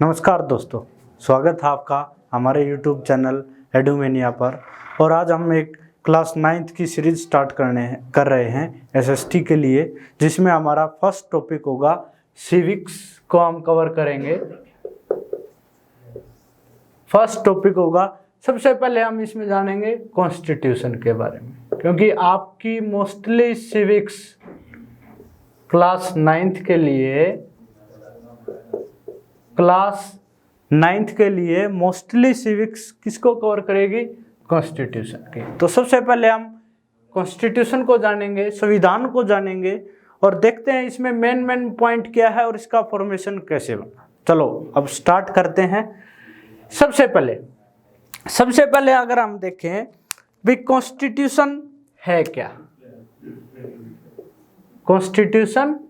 नमस्कार दोस्तों, स्वागत है आपका हमारे YouTube चैनल एडुमेनिया पर। और आज हम एक क्लास 9th की सीरीज स्टार्ट कर रहे हैं SST के लिए, जिसमें हमारा फर्स्ट टॉपिक होगा सिविक्स को हम कवर करेंगे। फर्स्ट टॉपिक होगा, सबसे पहले हम इसमें जानेंगे कॉन्स्टिट्यूशन के बारे में, क्योंकि आपकी मोस्टली सिविक्स क्लास 9th के लिए मोस्टली सिविक्स किसको कवर करेगी? कॉन्स्टिट्यूशन के। तो सबसे पहले हम कॉन्स्टिट्यूशन को जानेंगे, संविधान को जानेंगे और देखते हैं इसमें मेन पॉइंट क्या है और इसका फॉर्मेशन कैसे बना। चलो अब स्टार्ट करते हैं। सबसे पहले अगर हम देखें भी कॉन्स्टिट्यूशन है क्या, कॉन्स्टिट्यूशन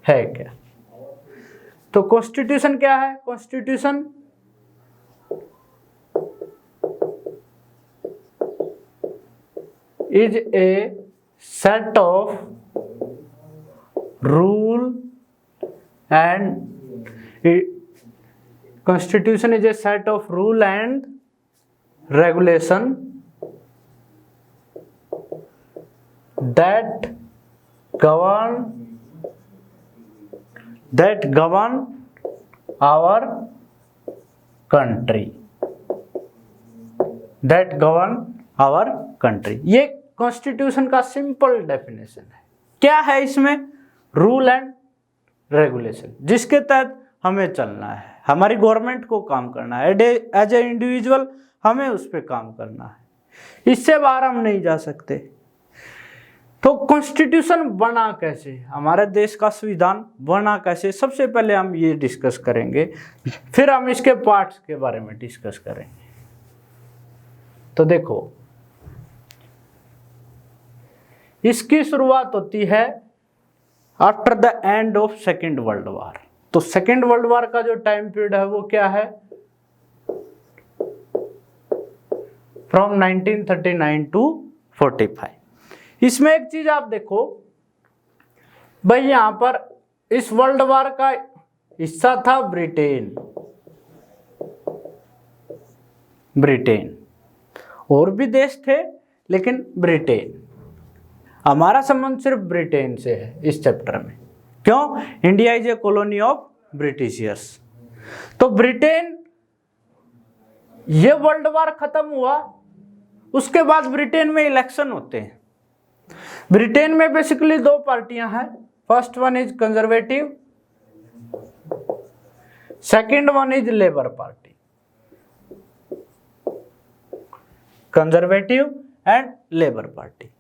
है क्या? तो कॉन्स्टिट्यूशन क्या है? Constitution is a set of rule and constitution is a set of rule and regulation that govern our country, ये कॉन्स्टिट्यूशन का सिंपल डेफिनेशन है। क्या है इसमें? रूल एंड रेगुलेशन, जिसके तहत हमें चलना है, हमारी गवर्नमेंट को काम करना है, एज ए इंडिविजुअल हमें उस पर काम करना है, इससे बाहर हम नहीं जा सकते। तो कॉन्स्टिट्यूशन बना कैसे, हमारे देश का संविधान बना कैसे, सबसे पहले हम ये डिस्कस करेंगे, फिर हम इसके पार्ट्स के बारे में डिस्कस करेंगे। तो देखो, इसकी शुरुआत होती है after the end of second world war. तो सेकेंड वर्ल्ड वॉर का जो टाइम पीरियड है वो क्या है? From 1939 to 45। इसमें एक चीज आप देखो भाई, यहां पर इस वर्ल्ड वॉर का हिस्सा था ब्रिटेन, और भी देश थे, लेकिन ब्रिटेन, हमारा संबंध सिर्फ ब्रिटेन से है इस चैप्टर में। क्यों? India is a colony of Britishers. तो ब्रिटेन, ये वर्ल्ड वॉर खत्म हुआ, उसके बाद ब्रिटेन में इलेक्शन होते हैं। ब्रिटेन में बेसिकली दो पार्टियां हैं, first one is conservative, second one is labour party. Conservative and labour party.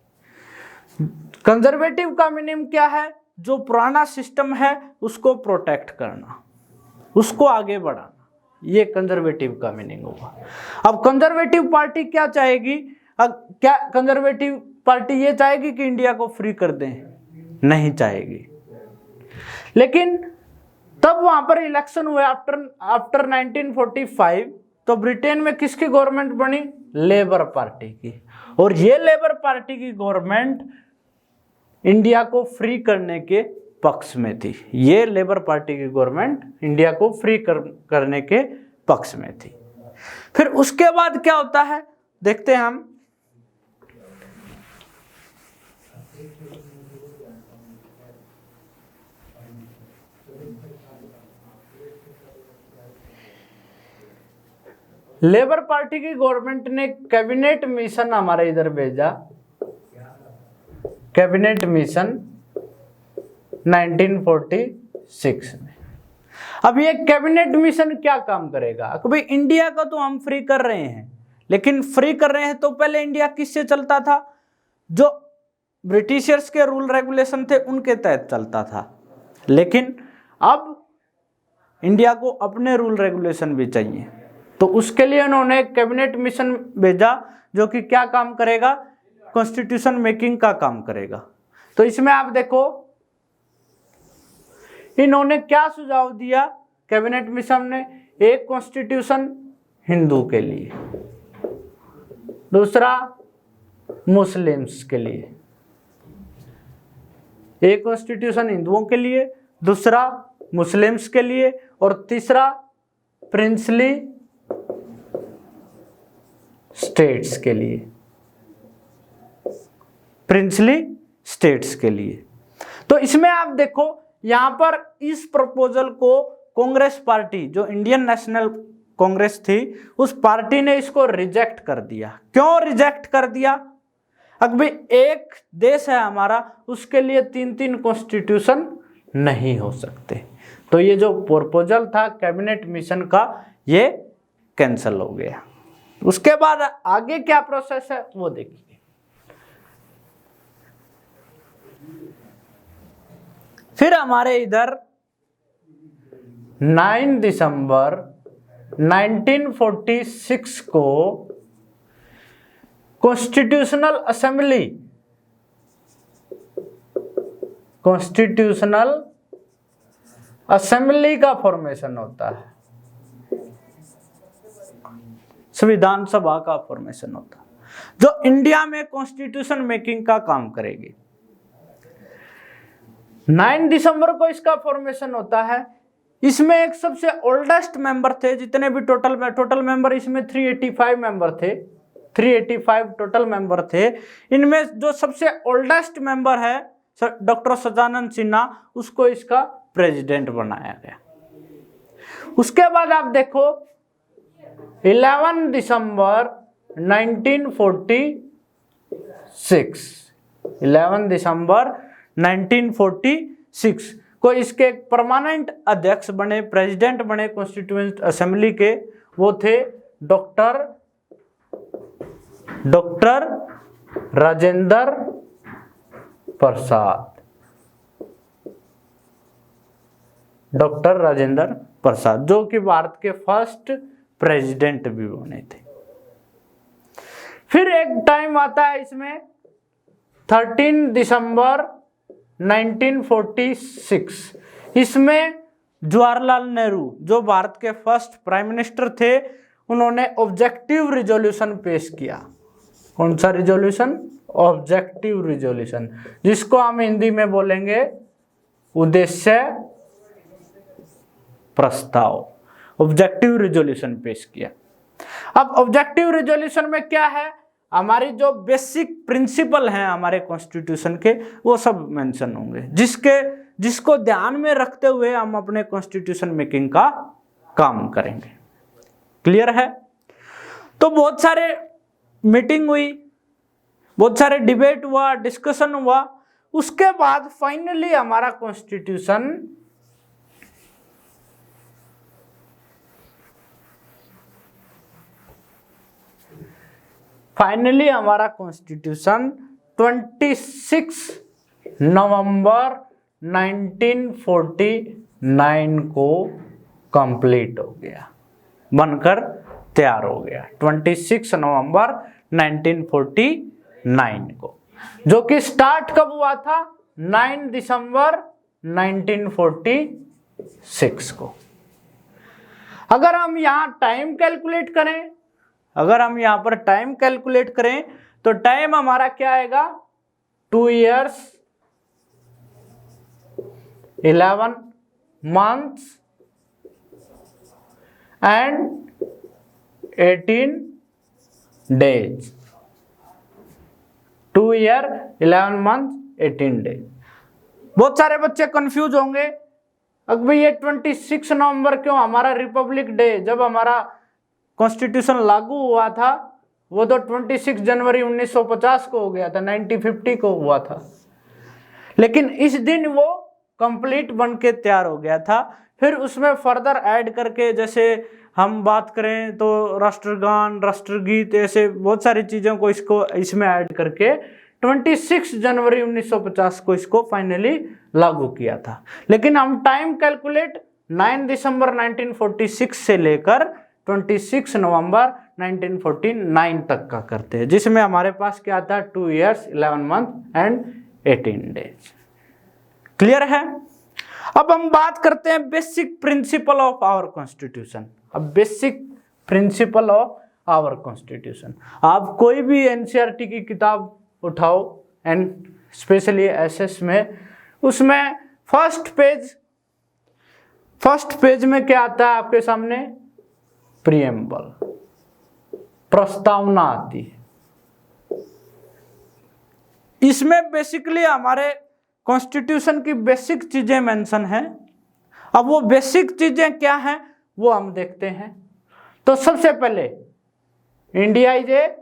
Conservative का मीनिंग क्या है? जो पुराना सिस्टम है उसको प्रोटेक्ट करना, उसको आगे बढ़ाना, ये कंजर्वेटिव का मीनिंग होगा। अब कंजर्वेटिव पार्टी क्या चाहेगी? क्या कंजर्वेटिव पार्टी ये चाहेगी कि इंडिया को फ्री कर दें? नहीं चाहेगी। लेकिन तब वहां पर इलेक्शन हुए आफ्टर 1945, तो ब्रिटेन में किसकी गवर्नमेंट बनी? लेबर पार्टी की। और ये लेबर पार्टी की गवर्नमेंट इंडिया को फ्री करने के पक्ष में थी। ये लेबर पार्टी की गवर्नमेंट इंडिया को फ्री करने के पक्ष में थी। फिर उसके बाद क्या होता है देखते हैं हम। लेबर पार्टी की गवर्नमेंट ने कैबिनेट मिशन हमारे इधर भेजा, कैबिनेट मिशन 1946 में। अब ये कैबिनेट मिशन क्या काम करेगा? भाई इंडिया का तो हम फ्री कर रहे हैं, लेकिन फ्री कर रहे हैं तो पहले इंडिया किससे चलता था? जो ब्रिटिशर्स के रूल रेगुलेशन थे उनके तहत चलता था। लेकिन अब इंडिया को अपने रूल रेगुलेशन भी चाहिए, तो उसके लिए उन्होंने एक कैबिनेट मिशन भेजा, जो कि क्या काम करेगा? कॉन्स्टिट्यूशन मेकिंग का काम करेगा। तो इसमें आप देखो, इन्होंने क्या सुझाव दिया कैबिनेट मिशन ने? एक कॉन्स्टिट्यूशन हिंदू के लिए, दूसरा मुस्लिम्स के लिए। एक कॉन्स्टिट्यूशन हिंदुओं के लिए, दूसरा मुस्लिम्स के लिए, और तीसरा प्रिंसली स्टेट्स के लिए, प्रिंसली स्टेट्स के लिए। तो इसमें आप देखो यहां पर इस प्रपोजल को कांग्रेस पार्टी, जो इंडियन नेशनल कांग्रेस थी, उस पार्टी ने इसको रिजेक्ट कर दिया। क्यों रिजेक्ट कर दिया? अभी एक देश है हमारा, उसके लिए 3-3 कॉन्स्टिट्यूशन नहीं हो सकते। तो ये जो प्रपोजल था कैबिनेट मिशन का, ये कैंसिल हो गया। उसके बाद आगे क्या प्रोसेस है वो देखिए। फिर हमारे इधर 9 दिसंबर 1946 को कॉन्स्टिट्यूशनल असेंबली का फॉर्मेशन होता है, संविधान सभा का फॉर्मेशन होता है, जो इंडिया में कॉन्स्टिट्यूशन मेकिंग का काम करेगी। 9 दिसंबर को इसका फॉर्मेशन होता है। इसमें एक सबसे ओल्डेस्ट मेंबर थे, जितने भी टोटल मेंबर इसमें 385 मेंबर थे, 385 टोटल मेंबर थे। इनमें जो सबसे ओल्डेस्ट मेंबर है डॉक्टर सदानंद सिन्हा, उसको इसका प्रेसिडेंट बनाया गया। उसके बाद आप देखो 11 दिसंबर 1946 को इसके परमानेंट अध्यक्ष बने, प्रेसिडेंट बने कॉन्स्टिट्यूएंट असेंबली के, वो थे डॉक्टर राजेंद्र प्रसाद। डॉक्टर राजेंद्र प्रसाद, जो कि भारत के फर्स्ट प्रेसिडेंट भी बने थे। फिर एक टाइम आता है इसमें 13 दिसंबर 1946, इसमें जवाहरलाल नेहरू, जो भारत के फर्स्ट प्राइम मिनिस्टर थे, उन्होंने ऑब्जेक्टिव रिजोल्यूशन पेश किया। कौन सा रिजोल्यूशन? ऑब्जेक्टिव रिजोल्यूशन, जिसको हम हिंदी में बोलेंगे उद्देश्य प्रस्ताव। ऑब्जेक्टिव रिजोल्यूशन पेश किया। अब ऑब्जेक्टिव रिजोल्यूशन में क्या है, हमारी जो बेसिक प्रिंसिपल हैं हमारे कॉन्स्टिट्यूशन के, वो सब मेंशन होंगे, जिसको ध्यान में रखते हुए हम अपने कॉन्स्टिट्यूशन मेकिंग का काम करेंगे। क्लियर है? तो बहुत सारे मीटिंग हुई, बहुत सारे डिबेट हुआ, डिस्कशन हुआ। उसके बाद फाइनली हमारा कॉन्स्टिट्यूशन 26 नवंबर 1949 को कंप्लीट हो गया, बनकर तैयार हो गया। 26 नवंबर 1949 को, जो कि स्टार्ट कब हुआ था? 9 दिसंबर 1946 को। अगर हम यहां टाइम कैलकुलेट करें, तो टाइम हमारा क्या आएगा? 2 years 11 months and 18 days। 2 year 11 months 18 days। बहुत सारे बच्चे कंफ्यूज होंगे, अब भाई ये 26 नवंबर क्यों? हमारा रिपब्लिक डे, जब हमारा कॉन्स्टिट्यूशन लागू हुआ था, वो तो 26 जनवरी 1950 को हो गया था, 1950 को हुआ था। लेकिन इस दिन वो कंप्लीट बन के तैयार हो गया था। फिर उसमें फर्दर ऐड करके, जैसे हम बात करें तो राष्ट्रगान, राष्ट्रगीत, ऐसे बहुत सारी चीज़ों को इसमें ऐड करके 26 जनवरी 1950 को इसको फाइनली लागू किया था। लेकिन हम टाइम कैलकुलेट 9 दिसंबर 1946 से लेकर 26 नवंबर 1949 तक का करते हैं, जिसमें हमारे पास क्या था? 2 years 11 months and 18 days। Clear है? अब हम बात करते हैं basic principle of our constitution. अब basic principle of our constitution, आप कोई भी एनसीईआरटी की किताब उठाओ, एंड स्पेशली एसएस में, उसमें फर्स्ट पेज में क्या आता है आपके सामने? प्रीएम्बल, प्रस्तावना आती है। इसमें बेसिकली हमारे कॉन्स्टिट्यूशन की बेसिक चीजें मेंशन हैं। अब वो बेसिक चीजें क्या हैं वो हम देखते हैं। तो सबसे पहले India is a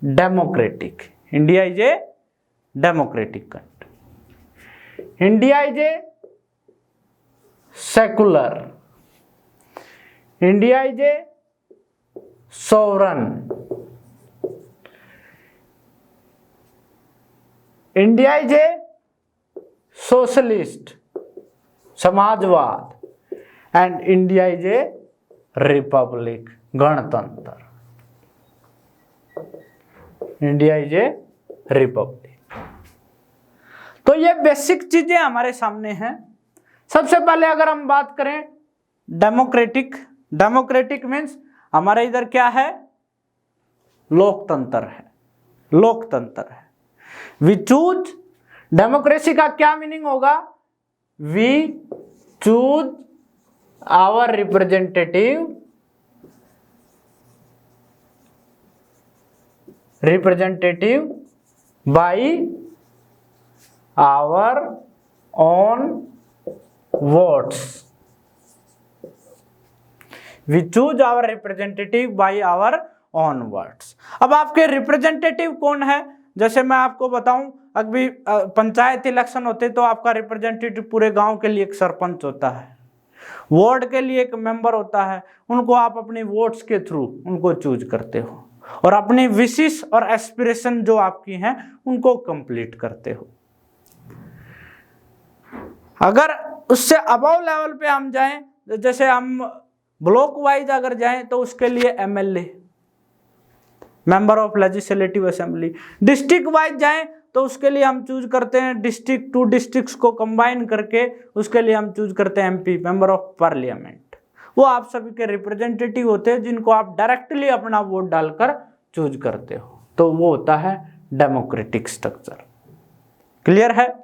democratic, India is a democratic country, India is a secular, India is a sovereign, India is a socialist, समाजवाद, and India is a republic, गणतंत्र। India is a republic. तो ये बेसिक चीजें हमारे सामने हैं। सबसे पहले अगर हम बात करें डेमोक्रेटिक, डेमोक्रेटिक मीन्स हमारे इधर क्या है, लोकतंत्र है, लोकतंत्र है। वी चूज, डेमोक्रेसी का क्या मीनिंग होगा, we choose our representative, representative by our own votes, we choose our representative by our own votes. अब आपके रिप्रेजेंटेटिव कौन है, जैसे मैं आपको बताऊं, अभी पंचायत इलेक्शन होते तो आपका रिप्रेजेंटेटिव पूरे गांव के लिए एक सरपंच होता है, वार्ड के लिए एक मेंबर होता है, उनको आप अपनी वोट्स के थ्रू उनको चूज करते हो और अपनी विशेष और एस्पिरेशन जो आपकी हैं उनको कंप्लीट करते हो। अगर उससे अबव लेवल पे हम जाएं, जैसे हम ब्लॉक वाइज अगर जाएं तो उसके लिए MLA, member of legislative assembly. District wise जाएं तो उसके लिए हम चूज करते हैं डिस्ट्रिक्ट, 2 डिस्ट्रिक्ट्स को कंबाइन करके उसके लिए हम चूज करते हैं एमपी, मेंबर ऑफ पार्लियामेंट। वो आप सभी के रिप्रेजेंटेटिव होते हैं जिनको आप डायरेक्टली अपना वोट डालकर चूज करते हो। तो वो होता है डेमोक्रेटिक स्ट्रक्चर। क्लियर है?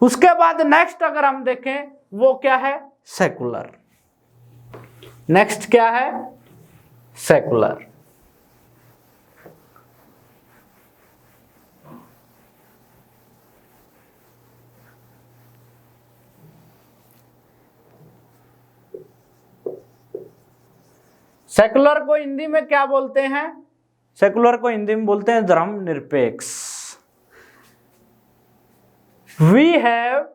उसके बाद नेक्स्ट अगर हम देखें वो क्या है, सेकुलर। नेक्स्ट क्या है, सेकुलर। सेकुलर को हिंदी में क्या बोलते हैं, सेकुलर को हिंदी में बोलते हैं धर्मनिरपेक्ष। We have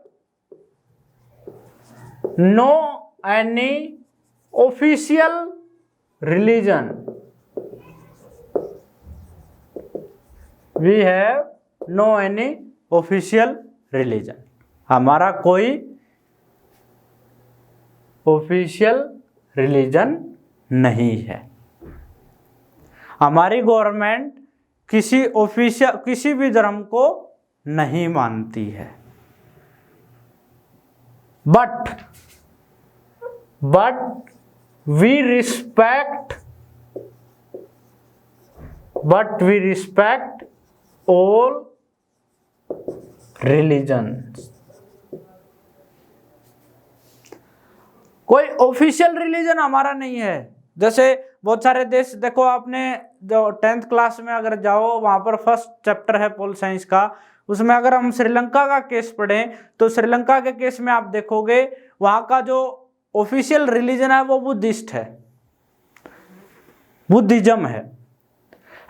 no any official religion, we have no any official religion. हमारा कोई ऑफिशियल रिलीजन नहीं है। हमारी गवर्नमेंट किसी भी धर्म को नहीं मानती है। But we respect all religions. कोई ऑफिशियल रिलीजन हमारा नहीं है। जैसे बहुत सारे देश देखो, आपने जो 10th क्लास में अगर जाओ वहां पर फर्स्ट चैप्टर है पोल साइंस का, उसमें अगर हम श्रीलंका का केस पढ़ें तो श्रीलंका के केस में आप देखोगे वहां का जो ऑफिशियल रिलीजन है वो बुद्धिस्ट है, बुद्धिज्म है।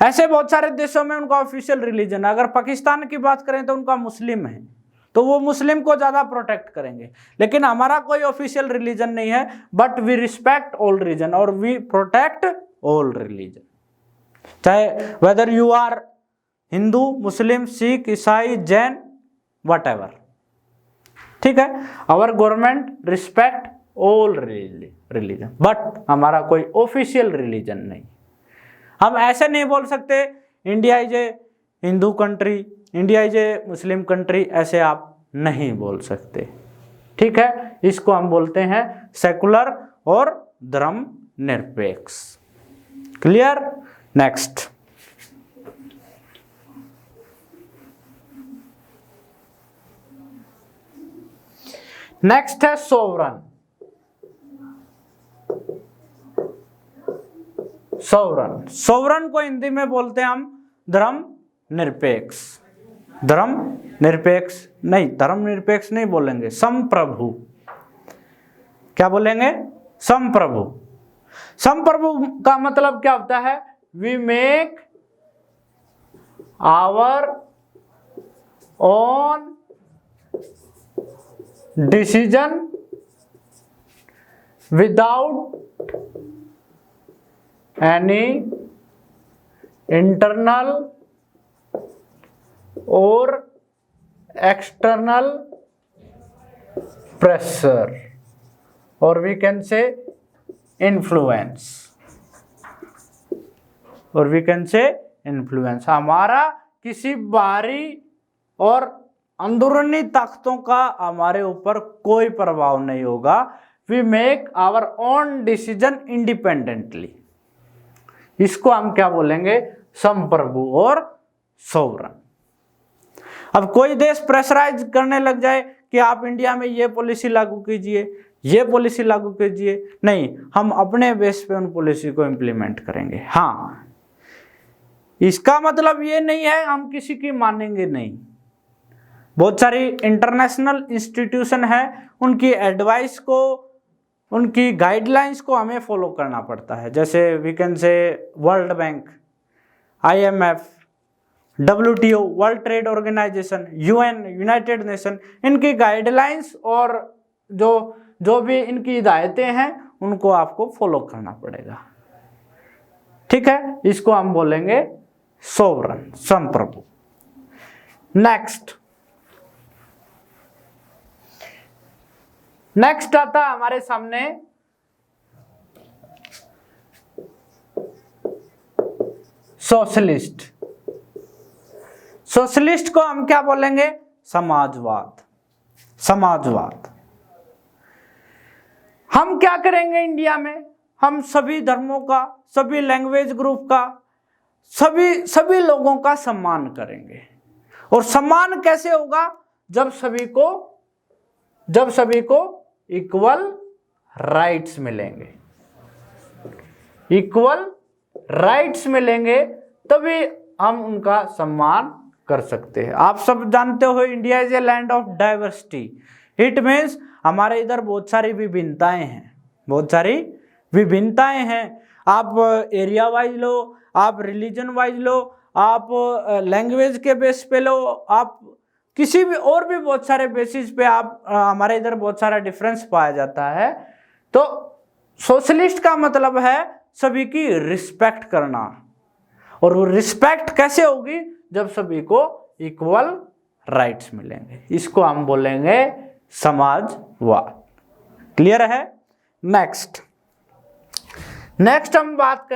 ऐसे बहुत सारे देशों में उनका ऑफिशियल रिलीजन है। अगर पाकिस्तान की बात करें तो उनका मुस्लिम है, तो वो मुस्लिम को ज्यादा प्रोटेक्ट करेंगे। लेकिन हमारा कोई ऑफिशियल रिलीजन नहीं है, but we respect all religion और वी प्रोटेक्ट ऑल रिलीजन, चाहे whether you are Hindu, Muslim, Sikh, ईसाई, जैन, वट एवर। ठीक है, our government respect all religion, but हमारा कोई ऑफिशियल रिलीजन नहीं। हम ऐसे नहीं बोल सकते India is A Hindu country, India is A Muslim country, ऐसे आप नहीं बोल सकते। ठीक है, इसको हम बोलते हैं सेकुलर और धर्म निरपेक्ष। क्लियर? नेक्स्ट, नेक्स्ट है सोवरन। सोवरन। सोवरन को हिंदी में बोलते हैं हम धर्म निरपेक्ष। धर्म निरपेक्ष नहीं, धर्म निरपेक्ष नहीं बोलेंगे, संप्रभु। क्या बोलेंगे? संप्रभु। संप्रभु का मतलब क्या होता है? We make our own decision without any internal और एक्सटर्नल प्रेशर, और वी कैन से इन्फ्लुएंस, और वी कैन से इन्फ्लुएंस। हमारा किसी बाहरी और अंदरूनी ताकतों का हमारे ऊपर कोई प्रभाव नहीं होगा। We make our own decision independently. इसको हम क्या बोलेंगे? संप्रभु और सोवरन। अब कोई देश प्रेशराइज करने लग जाए कि आप इंडिया में ये पॉलिसी लागू कीजिए, ये पॉलिसी लागू कीजिए, नहीं, हम अपने बेस पे उन पॉलिसी को इम्प्लीमेंट करेंगे। हाँ, इसका मतलब ये नहीं है हम किसी की मानेंगे नहीं। बहुत सारी इंटरनेशनल इंस्टीट्यूशन है, उनकी एडवाइस को, उनकी गाइडलाइंस को हमें फॉलो करना पड़ता है। जैसे we can say world bank, IMF, WTO, world trade organization, UN, united nation, इनकी गाइडलाइंस और जो भी इनकी हिदायतें हैं उनको आपको फॉलो करना पड़ेगा। ठीक है, इसको हम बोलेंगे सोवरन, संप्रभु। नेक्स्ट आता है हमारे सामने सोशलिस्ट। सोशलिस्ट को हम क्या बोलेंगे? समाजवाद। समाजवाद। हम क्या करेंगे इंडिया में? हम सभी धर्मों का, सभी लैंग्वेज ग्रुप का, सभी लोगों का सम्मान करेंगे। और सम्मान कैसे होगा? जब सभी को इक्वल राइट्स मिलेंगे। इक्वल राइट्स मिलेंगे तभी हम उनका सम्मान कर सकते हैं। आप सब जानते हो India is a land of diversity. It means हमारे इधर बहुत सारी विभिन्नताएं हैं, बहुत सारी विभिन्नताएं हैं। आप एरिया वाइज लो, आप रिलीजन वाइज लो, आप लैंग्वेज के बेस पे लो, आप किसी भी और भी बहुत सारे बेसिस पे आप हमारे इधर बहुत सारा डिफरेंस पाया जाता है। तो सोशलिस्ट का मतलब है सभी की रिस्पेक्ट करना। और वो रिस्पेक्ट कैसे होगी? जब सभी को इक्वल राइट्स मिलेंगे। इसको हम बोलेंगे समाजवाद। क्लियर है? नेक्स्ट हम बात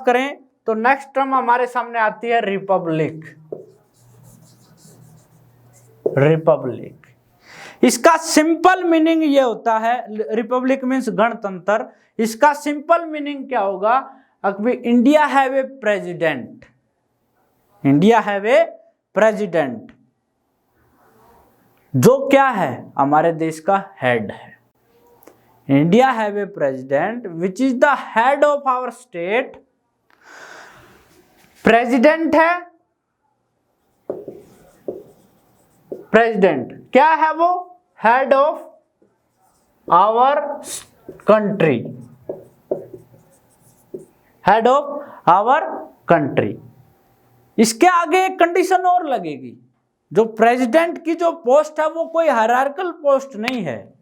करें तो नेक्स्ट टर्म हमारे सामने आती है रिपब्लिक। रिपब्लिक, इसका सिंपल मीनिंग ये होता है, रिपब्लिक मीन्स गणतंत्र। इसका सिंपल मीनिंग क्या होगा? अभी India have a president. India have a president जो क्या है? हमारे देश का हेड है। India have a president which is the head of our state. President है, प्रेसिडेंट क्या है? वो head of our country. Head of our country. इसके आगे एक कंडीशन और लगेगी, जो प्रेसिडेंट की जो पोस्ट है वो कोई हायरार्किकल पोस्ट नहीं है,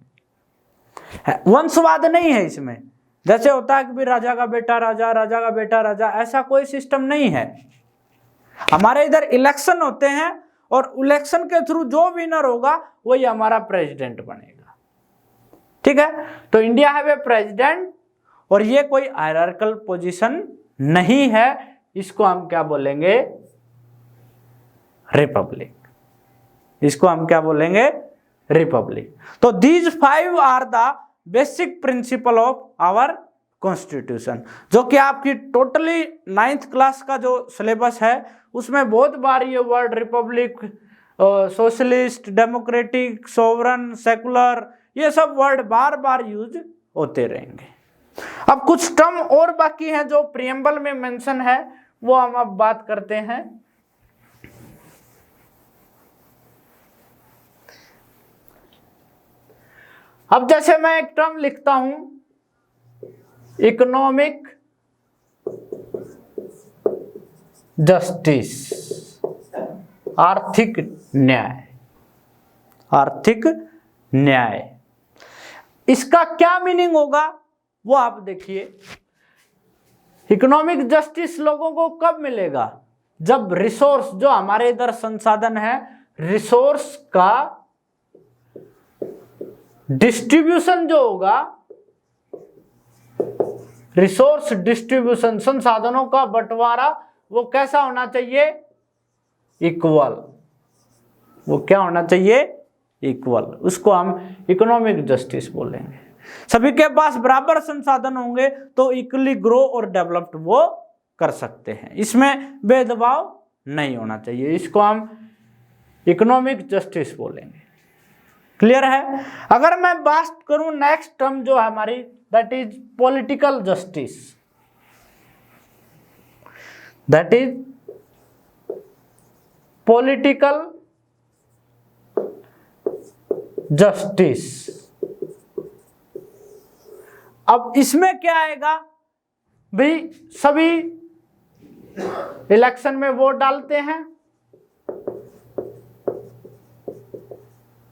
वंशवाद नहीं है इसमें। जैसे होता है कि भी राजा का बेटा राजा, राजा का बेटा राजा, ऐसा कोई सिस्टम नहीं है। हमारे इधर इलेक्शन होते हैं और इलेक्शन के थ्रू जो विनर होगा वही हमारा प्रेसिडेंट बनेगा। ठीक है, तो इंडिया हैव ए प्रेसिडेंट और ये कोई हायरार्किकल पोजीशन नहीं है। इसको हम क्या बोलेंगे? रिपब्लिक। इसको हम क्या बोलेंगे? रिपब्लिक। तो these 5 are the basic principle of our constitution, जो कि आपकी टोटली 9th क्लास का जो सिलेबस है उसमें बहुत बार ये word Republic, socialist, democratic, sovereign, secular, ये सब वर्ड बार बार यूज होते रहेंगे। अब कुछ टर्म और बाकी हैं जो प्रियम्बल में मेंशन है, वो हम अब बात करते हैं। अब जैसे मैं एक टर्म लिखता हूं इकोनॉमिक जस्टिस, आर्थिक न्याय, आर्थिक न्याय, इसका क्या मीनिंग होगा वो आप देखिए। इकोनॉमिक जस्टिस लोगों को कब मिलेगा? जब रिसोर्स, जो हमारे इधर संसाधन है, रिसोर्स का डिस्ट्रीब्यूशन जो होगा, रिसोर्स डिस्ट्रीब्यूशन, संसाधनों का बंटवारा, वो कैसा होना चाहिए? इक्वल। वो क्या होना चाहिए? इक्वल। उसको हम इकोनॉमिक जस्टिस बोलेंगे। सभी के पास बराबर संसाधन होंगे तो इक्वली ग्रो और डेवलप्ड वो कर सकते हैं, इसमें भेदभाव नहीं होना चाहिए। इसको हम इकोनॉमिक जस्टिस बोलेंगे। क्लियर है? अगर मैं बात करूं नेक्स्ट टर्म जो हमारी, that is political justice, that is political justice. अब इसमें क्या आएगा भाई? सभी इलेक्शन में वोट डालते हैं,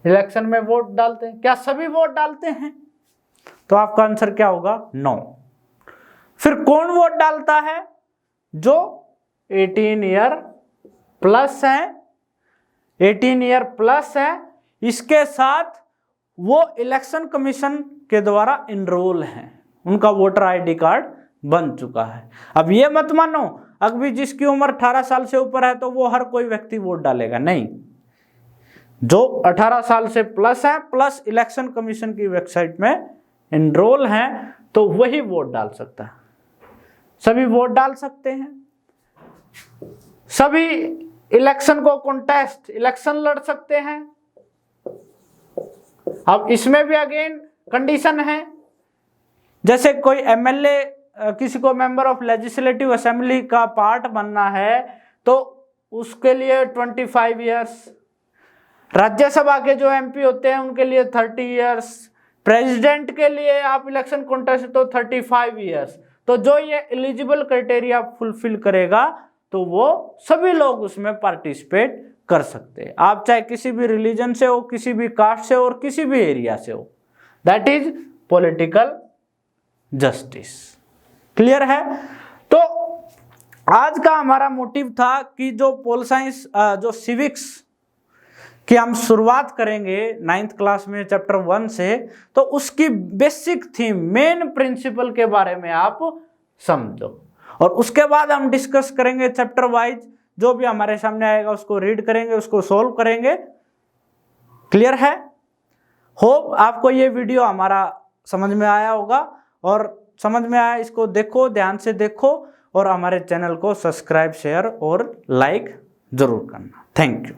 इलेक्शन में वोट डालते हैं, क्या सभी वोट डालते हैं? तो आपका आंसर क्या होगा? नो। फिर कौन वोट डालता है? जो 18 ईयर प्लस है, 18 ईयर प्लस है, इसके साथ वो इलेक्शन कमीशन के द्वारा इनरोल हैं, उनका वोटर आईडी कार्ड बन चुका है। अब ये मत मानो अभी जिसकी उम्र 18 साल से ऊपर है तो वो हर कोई व्यक्ति वोट डालेगा, नहीं। जो 18 साल से प्लस है, प्लस इलेक्शन कमीशन की वेबसाइट में इनरोल हैं, तो वही वोट डाल सकता है। सभी वोट डाल सकते हैं, सभी इलेक्शन को कॉन्टेस्ट, इलेक्शन लड़ सकते हैं। अब इसमें भी अगेन कंडीशन है, जैसे कोई एमएलए, किसी को मेंबर ऑफ लेजिस्लेटिव असेंबली का पार्ट बनना है तो उसके लिए 25 इयर्स, राज्यसभा के जो एमपी होते हैं उनके लिए 30 इयर्स, प्रेसिडेंट के लिए आप इलेक्शन कॉन्टेस्ट तो 35 इयर्स। तो जो ये एलिजिबल क्राइटेरिया फुलफिल करेगा तो वो सभी लोग उसमें पार्टिसिपेट कर सकते हैं। आप चाहे किसी भी रिलीजन से हो, किसी भी कास्ट से हो और किसी भी एरिया से हो। That is political justice. Clear है? तो आज का हमारा मोटिव था कि जो पोल साइंस, जो सिविक्स कि हम शुरुआत करेंगे 9th क्लास में चैप्टर 1 से, तो उसकी बेसिक थीम, मेन प्रिंसिपल के बारे में आप समझो, और उसके बाद हम डिस्कस करेंगे चैप्टर वाइज, जो भी हमारे सामने आएगा उसको रीड करेंगे, उसको सोल्व करेंगे। क्लियर है? होप आपको ये वीडियो हमारा समझ में आया होगा, और समझ में आया इसको देखो, ध्यान से देखो, और हमारे चैनल को सब्सक्राइब, शेयर और लाइक जरूर करना। Thank you.